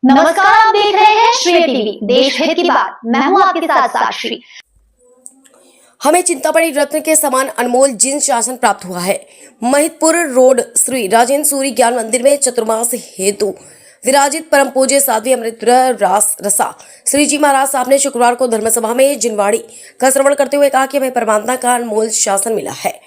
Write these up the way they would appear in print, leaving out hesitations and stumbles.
नमस्कार, आप देख रहे हैं श्रेय टीवी, देश हित की बात। मैं हूं आपके साथ साक्षी। हमें चिंतामणि रत्न के समान अनमोल जिन शासन प्राप्त हुआ है। महिदपुर रोड श्री राजेंद्र सूरी ज्ञान मंदिर में चतुर्मास हेतु विराजित परम पूज्य साध्वी अमृत रास रसा श्री जी महाराज साहब ने शुक्रवार को धर्मसभा में जिनवाड़ी का श्रवण करते हुए कहा कि हमें परमात्मा का अनमोल शासन मिला है।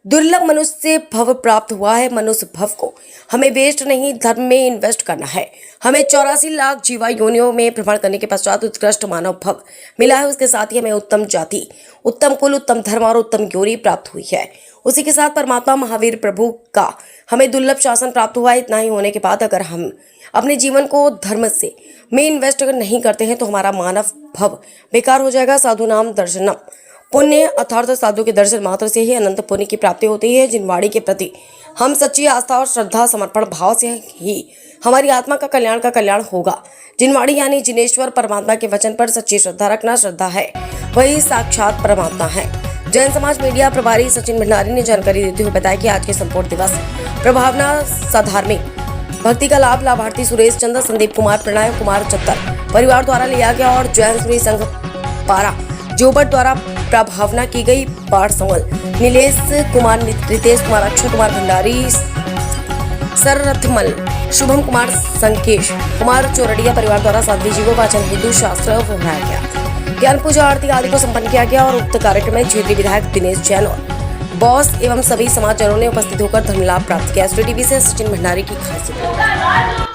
दुर्लभ मनुष्य भव प्राप्त हुआ है। मनुष्य भव को हमें वेस्ट नहीं, धर्म में इन्वेस्ट करना है। हमें 84 लाख जीवा योनियों में भ्रमण करने के पश्चात उत्कृष्ट मानव भव मिला है। उसके साथ ही हमें उत्तम जाति, उत्तम कुल, उत्तम धर्म और उत्तम योनि प्राप्त हुई है। उसी के साथ परमात्मा महावीर प्रभु का हमें दुर्लभ शासन प्राप्त हुआ है। इतना ही होने के बाद अगर हम अपने जीवन को धर्म से में इन्वेस्ट अगर नहीं करते हैं तो हमारा मानव भव बेकार हो जाएगा। साधु नाम दर्शनम पुण्य अर्थात साधु के दर्शन मात्र से ही अनंत पुण्य की प्राप्ति होती है। जिनवाड़ी के प्रति हम सच्ची आस्था और श्रद्धा समर्पण भाव से ही हमारी आत्मा का कल्याण होगा। जिनवाड़ी यानी जिनेश्वर परमात्मा के वचन पर सच्ची श्रद्धा रखना। श्रद्धा है वही साक्षात परमात्मा है। जैन समाज मीडिया प्रभारी सचिन भंडारी ने जानकारी देते हुए बताया कि आज के संपूर्ण दिवस प्रभावना साधार्मिक भक्ति का लाभ लाभार्थी सुरेश चंद्र, संदीप कुमार, प्रणय कुमार चक्कर परिवार द्वारा लिया गया और जैन सूरी संघ पारा जोबट द्वारा प्रभावना की गई। पाठ संवल नीलेश कुमार, रितेश कुमार, अक्षय कुमार भंडारी, सररथमल, शुभम कुमार, संकेश कुमार चौरडिया परिवार द्वारा साध्वी जी को वाचन हेतु शास्त्र पढ़ाया गया। ज्ञान पूजा आरती आदि को संपन्न किया गया और उक्त कार्यक्रम में क्षेत्रीय विधायक दिनेश जैन और बॉस एवं सभी समाजजनों ने उपस्थित होकर धर्म लाभ प्राप्त किया। श्रेय टीवी से सचिन भंडारी की खास रिपोर्ट।